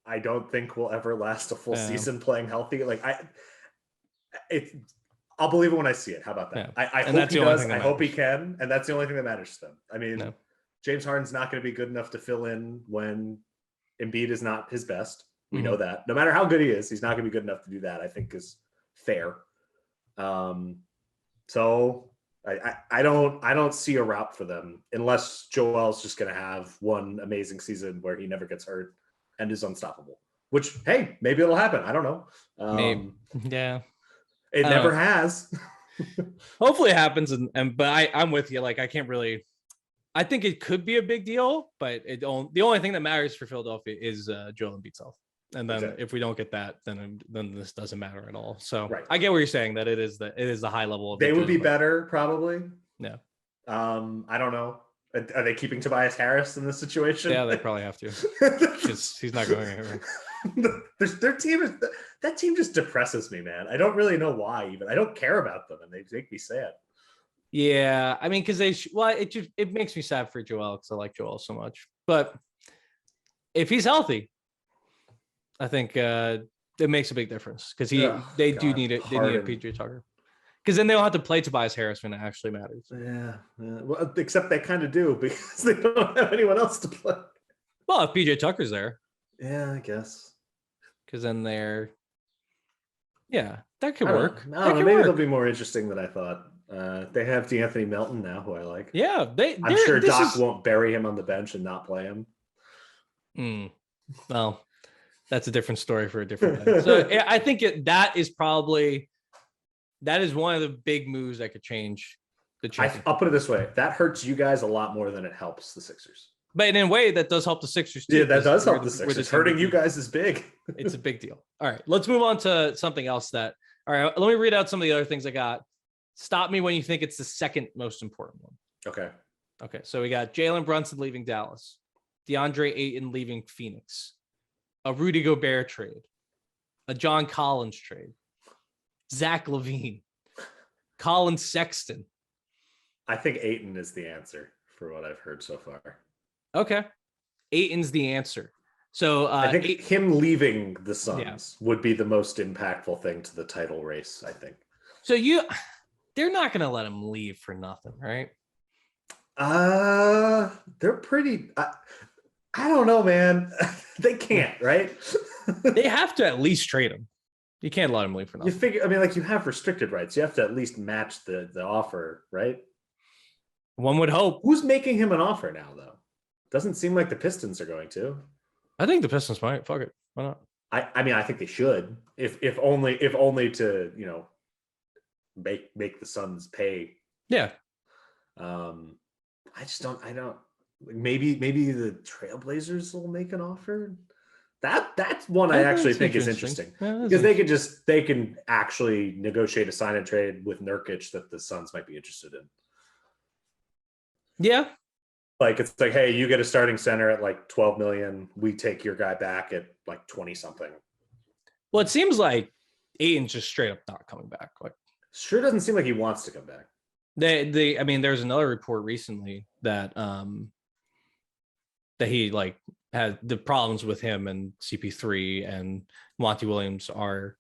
I don't think will ever last a full season playing healthy. Like I'll believe it when I see it. How about that? Yeah. I hope he does. I hope he can. And that's the only thing that matters to them. I mean, James Harden's not going to be good enough to fill in when Embiid is not his best. We know that. No matter how good he is, he's not going to be good enough to do that, I think is fair. So I don't see a route for them unless Joel's just going to have one amazing season where he never gets hurt and is unstoppable. Which, hey, maybe it'll happen. I don't know. Maybe. Yeah. It never has. Hopefully it happens. But I'm with you. Like, I can't really. I think it could be a big deal, but the only thing that matters for Philadelphia is Joel Embiid's health. And then if we don't get that, then this doesn't matter at all. So I get what you're saying, that it is the high level of. They would be better probably. Yeah. I don't know. Are they keeping Tobias Harris in this situation? Yeah, they probably have to. Because he's not going anywhere. That team just depresses me, man. I don't really know why. Even I don't care about them, and they make me sad. Yeah, I mean, because it makes me sad for Joel because I like Joel so much. But if he's healthy, I think it makes a big difference because they do need it. They need a PJ Tucker because then they don't have to play Tobias Harris when it actually matters. Yeah. Well, except they kind of do because they don't have anyone else to play. Well, if PJ Tucker's there, yeah, I guess because then that could work. I don't know. Maybe they'll be more interesting than I thought. They have DeAnthony Melton now, who I like. Yeah, I'm sure Doc won't bury him on the bench and not play him. Well, that's a different story for a different day. So I think that is one of the big moves that could change the championship. I'll put it this way: that hurts you guys a lot more than it helps the Sixers. But in a way, that does help the Sixers too. Yeah, that does help the Sixers. Hurting you guys is big. It's a big deal. All right, let's move on to something else. All right, let me read out some of the other things I got. Stop me when you think it's the second most important one. Okay. So we got Jalen Brunson leaving Dallas, DeAndre Ayton leaving Phoenix, a Rudy Gobert trade, a John Collins trade, Zach LaVine, Colin Sexton. I think Ayton is the answer for what I've heard so far. Okay. Ayton's the answer. So I think him leaving the Suns would be the most impactful thing to the title race, I think. So they're not going to let him leave for nothing, right? They're pretty. I don't know, man. They can't, right? They have to at least trade him. You can't let him leave for nothing. You figure, I mean, like you have restricted rights. You have to at least match the offer, right? One would hope. Who's making him an offer now, though? Doesn't seem like the Pistons are going to. I think the Pistons might. Fuck it. Why not? I mean, I think they should. If only to make the Suns pay. Yeah. I don't maybe the Trailblazers will make an offer. That's one I actually think is interesting because they can actually negotiate a sign and trade with Nurkic that the Suns might be interested in. Yeah. Like it's like, hey, you get a starting center at like 12 million. We take your guy back at like 20 something. Well, it seems like Ayton's just straight up not coming back. Like, sure doesn't seem like he wants to come back. I mean, there's another report recently that that he like had the problems with him and CP3 and Monty Williams are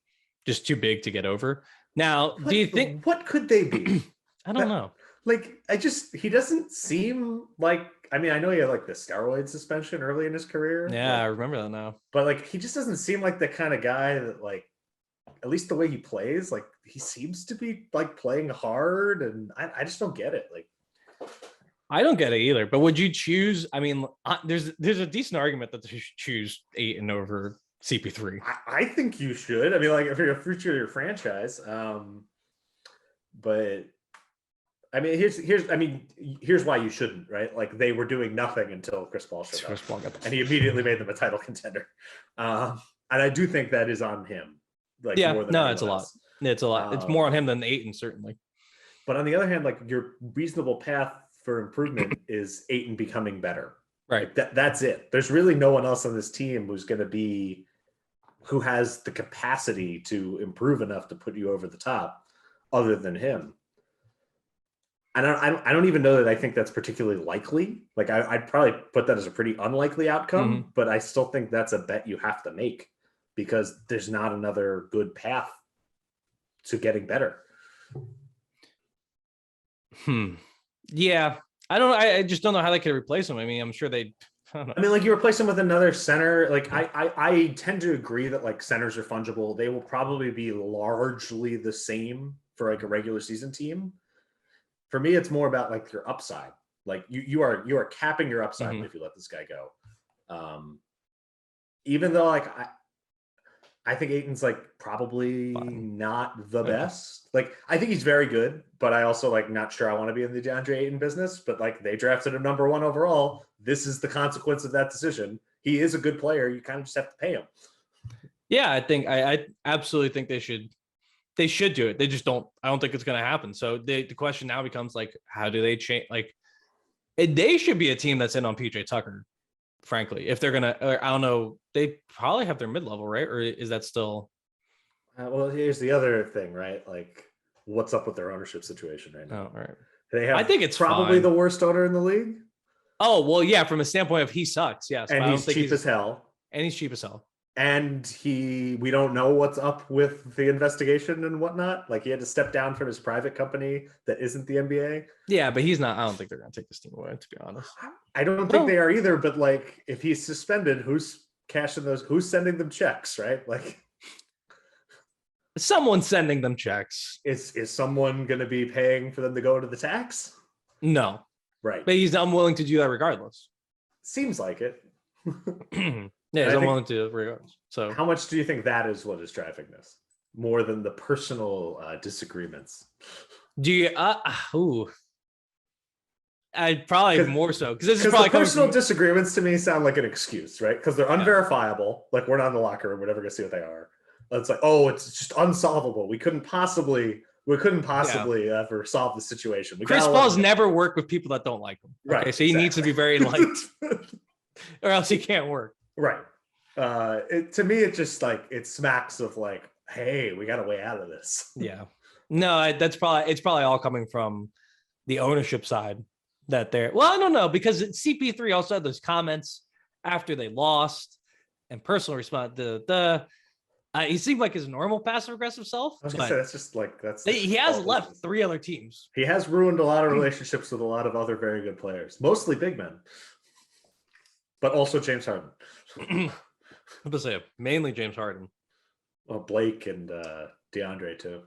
just too big to get over. Now, do you think what could they be? I don't know. Like, he doesn't seem like, I mean, I know he had like the steroid suspension early in his career. Yeah, I remember that now. But like, he just doesn't seem like the kind of guy that like, at least the way he plays, like he seems to be like playing hard, and I just don't get it. Like, I don't get it either. But would you choose? I mean, there's a decent argument that they should choose Ayton over CP3. I think you should. I mean, like if you're a future of your franchise, but I mean, here's why you shouldn't, right? Like they were doing nothing until Chris Paul showed up, and he immediately made them a title contender. And I do think that is on him. Like, yeah, more than no, it's a lot. It's a lot. It's more on him than Ayton, certainly. But on the other hand, like your reasonable path for improvement is Ayton becoming better. Right. Like that's it. There's really no one else on this team who has the capacity to improve enough to put you over the top other than him. And I don't even know that I think that's particularly likely. Like I'd probably put that as a pretty unlikely outcome, but I still think that's a bet you have to make because there's not another good path to getting better. Yeah. I just don't know how they could replace him. I mean, I'm sure I mean, like you replace him with another center. Like I tend to agree that like centers are fungible. They will probably be largely the same for like a regular season team. For me, it's more about like your upside. Like you are capping your upside if you let this guy go. Even though like I think Ayton's like probably not the best. Like I think he's very good, but I also like not sure I want to be in the DeAndre Ayton business. But like they drafted him number 1 overall. This is the consequence of that decision. He is a good player. You kind of just have to pay him. Yeah, I absolutely think they should do it. They just don't. I don't think it's going to happen. So the question now becomes like, how do they change? Like, they should be a team that's in on PJ Tucker. Frankly, if they're gonna, I don't know, they probably have their mid-level, right? Or is that still? Well, here's the other thing, right? Like, what's up with their ownership situation right now? Oh, right. They have. I think it's probably fine. The worst owner in the league. Oh well, yeah. From a standpoint of he sucks, yes. And he's cheap as hell. And he's cheap as hell. And we don't know what's up with the investigation and whatnot. Like he had to step down from his private company that isn't the NBA. Yeah, but he's not. I don't think they're going to take this team away, to be honest. I don't think they are either. But like, if he's suspended, who's cashing those? Who's sending them checks? Right? Like, someone's sending them checks. Is someone going to be paying for them to go to the tax? No. Right. But he's unwilling to do that regardless. Seems like it. Yeah, he's unwilling to regardless. So how much do you think that is what is driving this? More than the personal disagreements? Do you I'd probably more so because this is probably the personal disagreements to me sound like an excuse, right? Because they're unverifiable. Like we're not in the locker room, we're never gonna see what they are. It's like, oh, it's just unsolvable. We couldn't possibly ever solve the situation. Chris Paul's never worked with people that don't like him. Okay, right, so he needs to be very liked, or else he can't work. Right. To me, it just like it smacks of like, hey, we got a way out of this. Yeah. No, it's probably all coming from the ownership side that they're. Well, I don't know because CP3 also had those comments after they lost and personal response. He seemed like his normal passive aggressive self. I was gonna say that's just like he has left 3 other teams. He has ruined a lot of relationships with a lot of other very good players, mostly big men, but also James Harden. I'm gonna say mainly James Harden. Well, Blake and DeAndre too.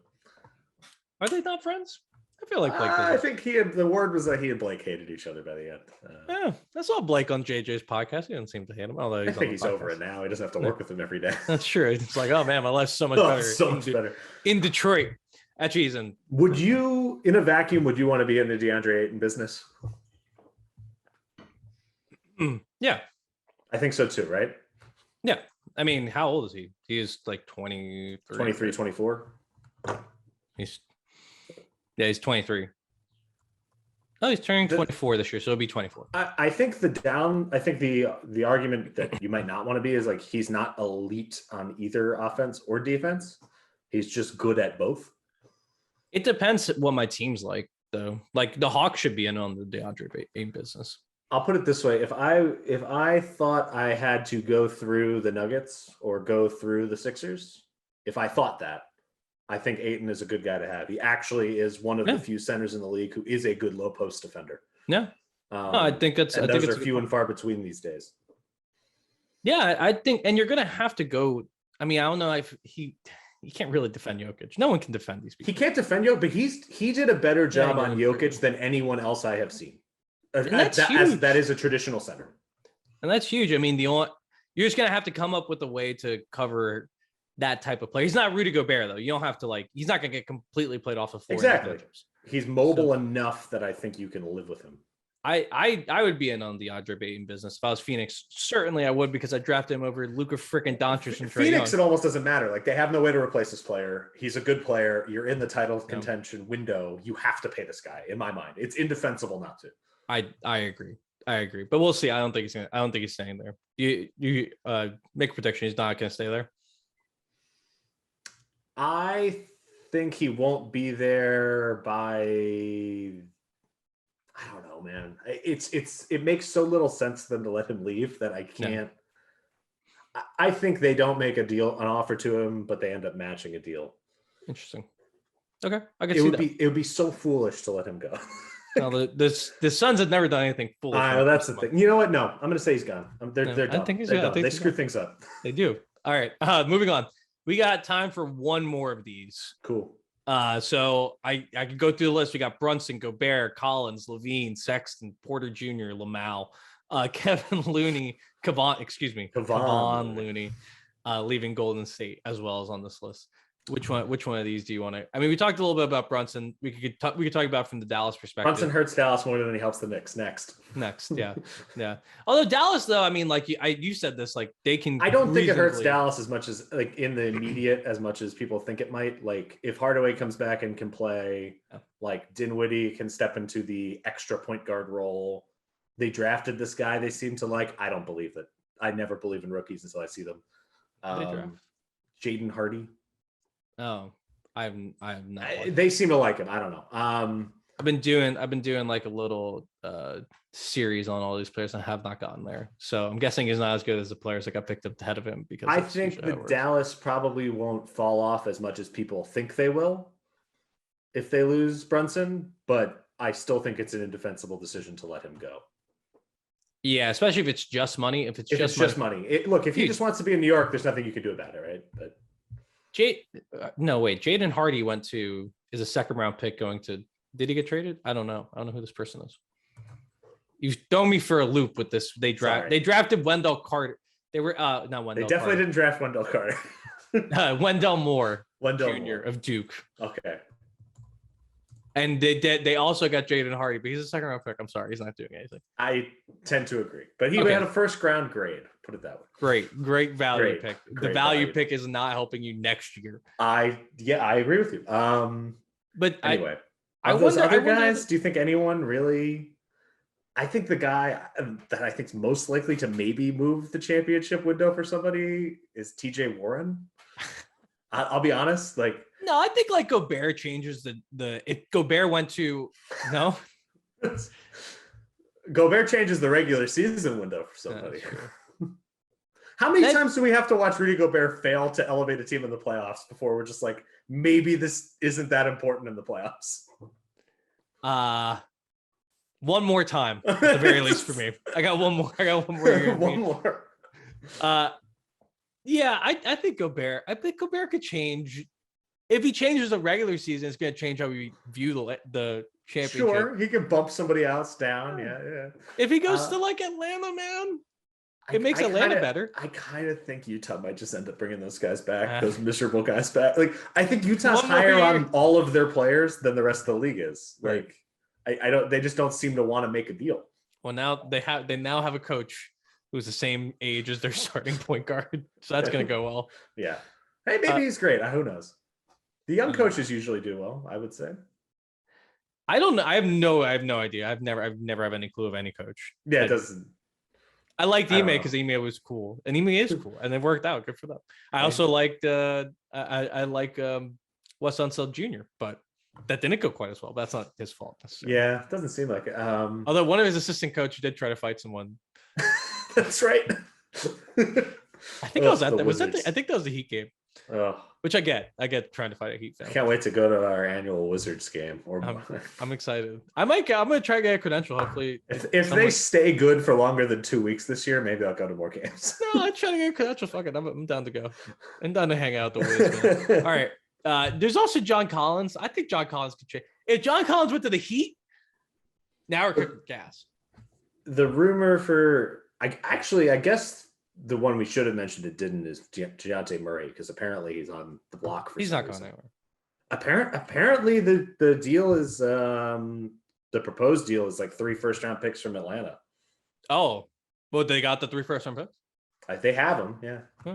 Are they not friends? I feel like Blake. I think the word was that he and Blake hated each other by the end. Yeah, I saw Blake on JJ's podcast. He didn't seem to hate him. Although I think he's over it now. He doesn't have to work with him every day. That's true. It's like, oh man, my life's so much better. So much better in Detroit. Actually, would you, in a vacuum, would you want to be in the DeAndre Ayton business? Yeah, I think so too. Right? Yeah, I mean, how old is he? He is like 23. 23, 24. He's 23. Oh, he's turning 24 this year, so it'll be 24. I think the argument that you might not want to be is like he's not elite on either offense or defense. He's just good at both. It depends what my team's like, though. Like the Hawks should be in on the DeAndre Ayton business. I'll put it this way: if I thought I had to go through the Nuggets or go through the Sixers, if I thought that, I think Ayton is a good guy to have. He actually is one of the few centers in the league who is a good low post defender. Yeah, I think that's. And I think those it's are few and far between these days. Yeah, I think, and you're gonna have to go. I mean, I don't know if he can't really defend Jokic. No one can defend these people. He can't defend Jokic, but he did a better job on Jokic than anyone else I have seen. That is a traditional center, and that's huge. I mean, you're just gonna have to come up with a way to cover that type of player. He's not Rudy Gobert though. You don't have to he's not gonna get completely played off the floor. Exactly. He's mobile enough that I think you can live with him. I would be in on the DeAndre Ayton business if I was Phoenix. Certainly I would, because I drafted him over Luka freaking Doncic and Phoenix. It almost doesn't matter. Like they have no way to replace this player. He's a good player. You're in the title contention window. You have to pay this guy. In my mind, it's indefensible not to. I agree. But we'll see. I don't think he's staying there. You make a prediction. He's not gonna stay there. I think he won't be there by, I don't know, man. It makes so little sense to them to let him leave that I can't. No. I think they don't make an offer to him, but they end up matching a deal. Interesting. Okay, I can see that. It would be so foolish to let him go. No, the Suns have never done anything foolish. That's the thing. You know what? No, I'm going to say he's gone. They're done. I think he's gone. They screw things up. They do. All right. Moving on. We got time for one more of these. Cool. So I could go through the list. We got Brunson, Gobert, Collins, Levine, Sexton, Porter Jr., Lamau, Kevon Looney, Kevon Looney, leaving Golden State as well as on this list. Which one of these do you want to? I mean, we talked a little bit about Brunson. We could talk about from the Dallas perspective. Brunson hurts Dallas more than he helps the Knicks. Next, yeah. Although Dallas, though, I mean, like you said this, like they can. I don't think it hurts Dallas as much as like in the immediate as much as people think it might. Like if Hardaway comes back and can play, like Dinwiddie can step into the extra point guard role. They drafted this guy. They seem to like. I don't believe it. I never believe in rookies until I see them. Jaden Hardy. Oh, I have not. They seem to like him. I don't know. I've been doing like a little series on all these players and have not gotten there. So I'm guessing he's not as good as the players that got picked up ahead of him. Because I think that Dallas probably won't fall off as much as people think they will if they lose Brunson, but I still think it's an indefensible decision to let him go. Yeah, especially if it's just money. If it's just money. If he just wants to be in New York, there's nothing you can do about it, right? But Jaden Hardy is a second round pick going to. Did he get traded? I don't know who this person is. You throw me for a loop with this. They drafted Wendell Carter. They were not Wendell. They definitely didn't draft Wendell Carter. Wendell Moore Jr. of Duke. Okay. And they also got Jaden Hardy, but he's a second round pick. I'm sorry, he's not doing anything. I tend to agree, but he had a first round grade. Put it that way. Great value pick. The value pick is not helping you next year. I agree with you. But anyway, those other guys, do you think anyone really? I think the guy that I think is most likely to maybe move the championship window for somebody is TJ Warren. I'll be honest, like. No, I think like Gobert changes the if Gobert went to no. Gobert changes the regular season window for somebody. How many times do we have to watch Rudy Gobert fail to elevate a team in the playoffs before we're just like, maybe this isn't that important in the playoffs? One more time at the very least for me. I got one more. One more. Yeah, I think Gobert. I think Gobert could change. If he changes the regular season, it's going to change how we view the championship. Sure, he can bump somebody else down. Yeah. If he goes to like Atlanta, man, it makes Atlanta better. I kind of think Utah might just end up bringing those guys back, those miserable guys back. Like I think Utah's higher on all of their players than the rest of the league is. Right. Like I don't. They just don't seem to want to make a deal. Well, now they now have a coach who's the same age as their starting point guard. So that's going to go well. Yeah. Hey, maybe he's great. Who knows? The young coaches usually do well, I would say. I don't know. I have no idea. I've never have any clue of any coach. Yeah, it doesn't. I liked Ime because Ime was cool, and Ime is cool, and it worked out. Good for them. I also liked I like Wes Unseld Jr., but that didn't go quite as well. But that's not his fault. Yeah, it doesn't seem like it. Although one of his assistant coaches did try to fight someone. That's right. I think I think that was the Heat game. Oh. Which I get trying to fight a Heat fan. I can't wait to go to our annual Wizards game. I'm excited. I'm gonna try to get a credential. Hopefully, if they stay good for longer than 2 weeks this year, maybe I'll go to more games. No, I'm trying to get a credential. Fuck it, I'm down to go. I'm down to hang out the Wiz. All right. There's also John Collins. I think John Collins could change. If John Collins went to the Heat, now we're cooking gas. The rumor for I guess the one we should have mentioned it didn't is Dejounte Murray, because apparently he's on the block for he's not going anywhere. Apparently the deal is the proposed deal is like 3 first-round picks from Atlanta. Oh, well, they got the 3 first-round picks? They have them, yeah.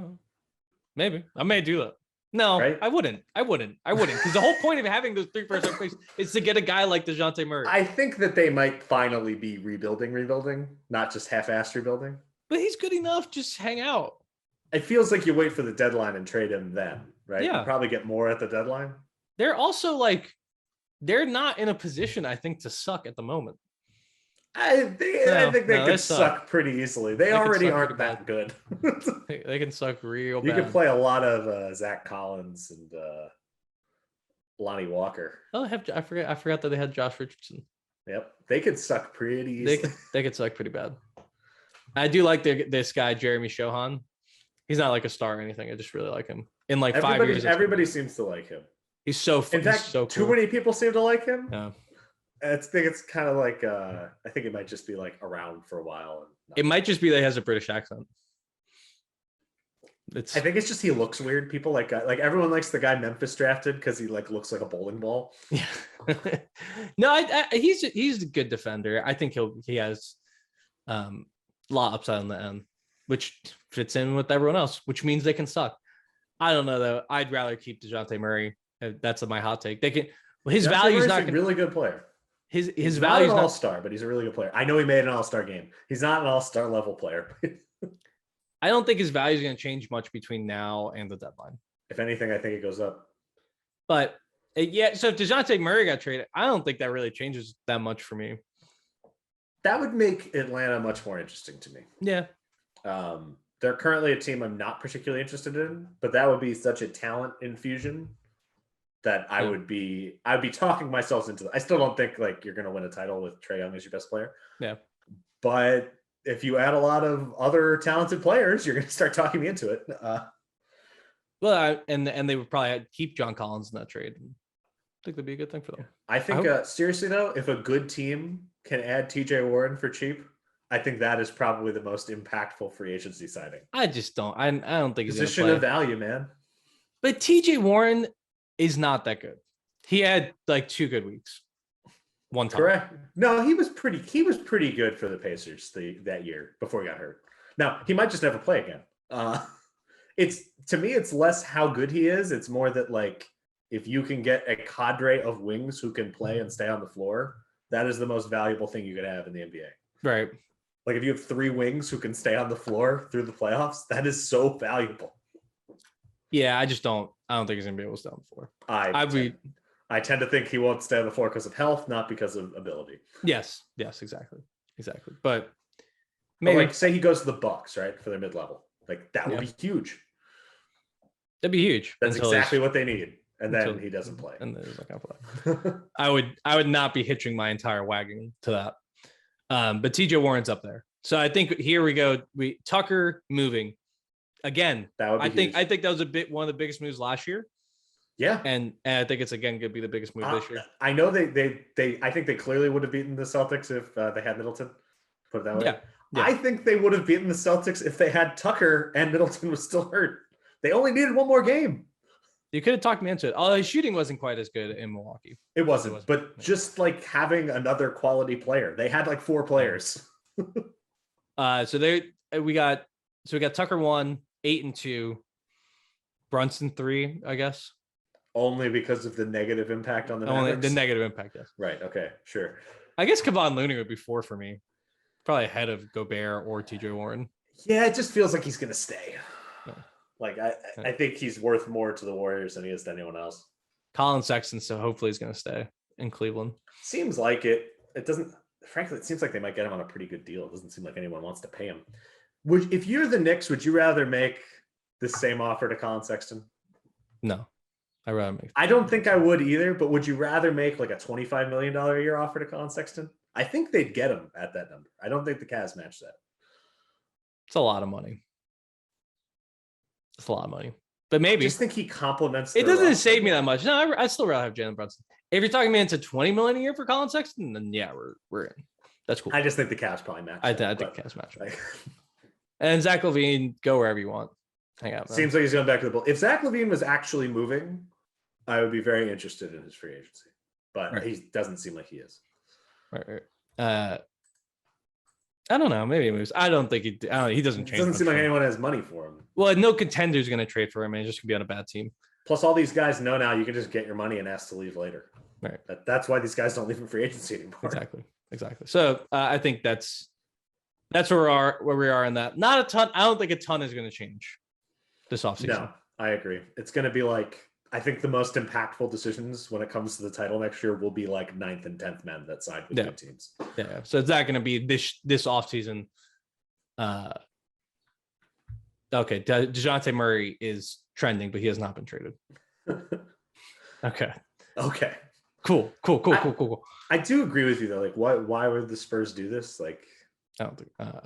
Maybe. I may do that. No, right? I wouldn't. Because the whole point of having those 3 first-round picks is to get a guy like Dejounte Murray. I think that they might finally be rebuilding, not just half-assed rebuilding. But he's good enough. Just hang out. It feels like you wait for the deadline and trade him then, right? Yeah. You probably get more at the deadline. They're also they're not in a position, I think, to suck at the moment. I think they could suck pretty easily. They already aren't that good. They can suck real bad. You can play a lot of Zach Collins and Lonnie Walker. Oh, I forgot that they had Josh Richardson. Yep. They could suck pretty easily. They could suck pretty bad. I do like this guy, Jeremy Shohan. He's not like a star or anything. I just really like him. In 5 years. Everybody seems to like him. He's so fun. In fact, so cool. Too many people seem to like him. Yeah. I think it's kind of like I think it might just be around for a while. It might just be that he has a British accent. I think it's just he looks weird. People like everyone likes the guy Memphis drafted because he looks like a bowling ball. Yeah. No, he's a good defender. I think he has a lot upside on the end, which fits in with everyone else, which means they can suck. I don't know though. I'd rather keep Dejounte Murray. That's my hot take. They can. Well, his value is not a really good player. His value is not an all-star, but he's a really good player. I know he made an all-star game. He's not an all-star level player. I don't think his value is going to change much between now and the deadline. If anything, I think it goes up. But yeah, so if Dejounte Murray got traded, I don't think that really changes that much for me. That would make Atlanta much more interesting to me. Yeah. They're currently a team I'm not particularly interested in, but that would be such a talent infusion that I'd be talking myself into. I still don't think you're going to win a title with Trae Young as your best player. Yeah. But if you add a lot of other talented players, you're going to start talking me into it. Well, and they would probably keep John Collins in that trade. I think that'd be a good thing for them. I think seriously though, if a good team can add TJ Warren for cheap, I think that is probably the most impactful free agency signing. I just don't. I don't think position of value, man. But TJ Warren is not that good. He had 2 good weeks. One time. Correct. No, he was pretty good for the Pacers that year before he got hurt. Now, he might just never play again. To me, it's less how good he is. It's more that if you can get a cadre of wings who can play and stay on the floor, that is the most valuable thing you could have in the NBA. Right. If you have 3 wings who can stay on the floor through the playoffs, that is so valuable. Yeah, I don't think he's gonna be able to stay on the floor. I tend to think he won't stay on the floor because of health, not because of ability. Yes, exactly. But maybe say he goes to the Bucks, right, for their mid-level. That would be huge. That'd be huge. That's exactly what they need. And then he doesn't play. And then he's not gonna play. I would not be hitching my entire wagon to that. But TJ Warren's up there. So I think here we go. Tucker moving again. That would be huge. I think that was one of the biggest moves last year. Yeah. And I think it's again going to be the biggest move this year. I know I think they clearly would have beaten the Celtics if they had Middleton. Put it that way. Yeah. I think they would have beaten the Celtics if they had Tucker and Middleton was still hurt. They only needed one more game. You could have talked me into it. Although his shooting wasn't quite as good in Milwaukee. It wasn't. But just having another quality player. They had 4 players. So they we got Tucker 1, Ayton 2, Brunson 3, I guess. Only because of the negative impact on the Only Mavericks? the negative impact, yes. Right. Okay. Sure. I guess Kevon Looney would be 4 for me. Probably ahead of Gobert or TJ Warren. Yeah, it just feels like he's going to stay. Yeah. Like, I think he's worth more to the Warriors than he is to anyone else. Colin Sexton, so hopefully he's going to stay in Cleveland. Seems like it. It doesn't. Frankly, it seems like they might get him on a pretty good deal. It doesn't seem like anyone wants to pay him. If you're the Knicks, would you rather make the same offer to Colin Sexton? No, I'd rather make. I don't think I would either, but would you rather make like a $25 million a year offer to Colin Sexton? I think they'd get him at that number. I don't think the Cavs match that. It's a lot of money. It's a lot of money. But maybe. I just think he complements. It doesn't save me that much. No, I still rather have Jalen Brunson. If you're talking me into $20 million a year for Colin Sexton, then yeah, we're in. That's cool. I just think the Cavs probably match. I think the Cavs match. And Zach LaVine, go wherever you want. Hang out. Man. Seems like he's going back to the Bulls. If Zach LaVine was actually moving, I would be very interested in his free agency. But he doesn't seem like he is. Right. I don't know. Maybe he moves. I don't think he doesn't change. It doesn't seem like anyone has money for him. Well, no contender's going to trade for him. And he's just going to be on a bad team. Plus, all these guys know now you can just get your money and ask to leave later. Right. That's why these guys don't leave in free agency anymore. Exactly. So I think that's where we are in that. Not a ton. I don't think a ton is going to change this offseason. No, I agree. It's going to be like, I think the most impactful decisions when it comes to the title next year will be like 9th and 10th men that side with good teams. Yeah. So it's not going to be this offseason. Okay. Dejounte Murray is trending, but he has not been traded. Okay. Cool. I do agree with you though. Like, why would the Spurs do this? Like, I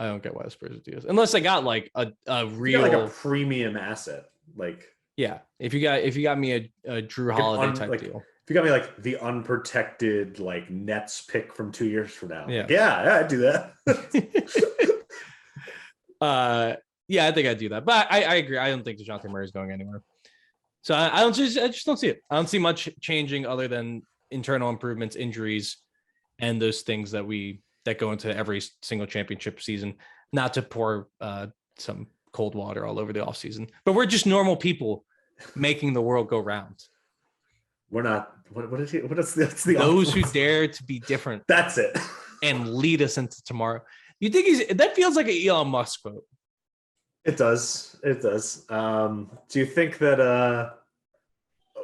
don't get why the Spurs do this unless they got like a real like a premium asset. Like, yeah, if you got me a Drew Holiday type deal. If you got me like the unprotected like Nets pick from 2 years from now, yeah, I'd do that. Yeah, I think I'd do that. But I agree. I don't think DeJounte Murray is going anywhere. So I just don't see it. I don't see much changing other than internal improvements, injuries, and those things that go into every single championship season. Not to pour some cold water all over the offseason, but we're just normal people making the world go round. We're not. What is the those who dare to be different? That's it. And lead us into tomorrow. You think that feels like an Elon Musk quote? It does. Do you think that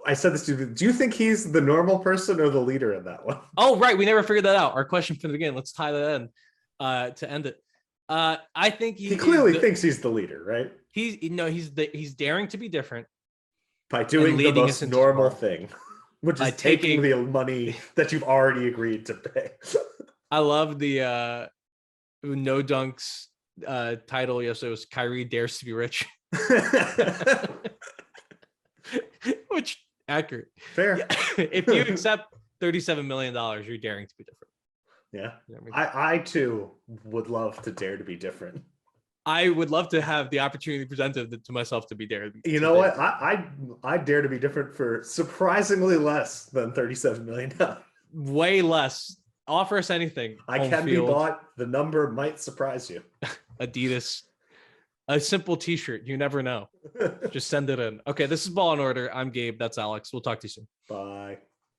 I said this to you, do you think he's the normal person or the leader in that one? Oh, right. We never figured that out. Our question from the beginning. Let's tie that in to end it. I think he clearly thinks he's the leader, right? He's daring to be different by doing the most normal thing, which is taking the money that you've already agreed to pay. I love the No Dunks title. Yes, it was Kyrie Dares to Be Rich. Which accurate. Fair. Yeah. If you accept $37 million, you're daring to be different. Yeah. You know what I mean? I too would love to dare to be different. I would love to have the opportunity presented to myself to be dared. You know what? I dare to be different for surprisingly less than $37 million. Way less. Offer us anything. I can be bought. The number might surprise you. Adidas. A simple t-shirt. You never know. Just send it in. Okay, this is Ball in Order. I'm Gabe. That's Alex. We'll talk to you soon. Bye.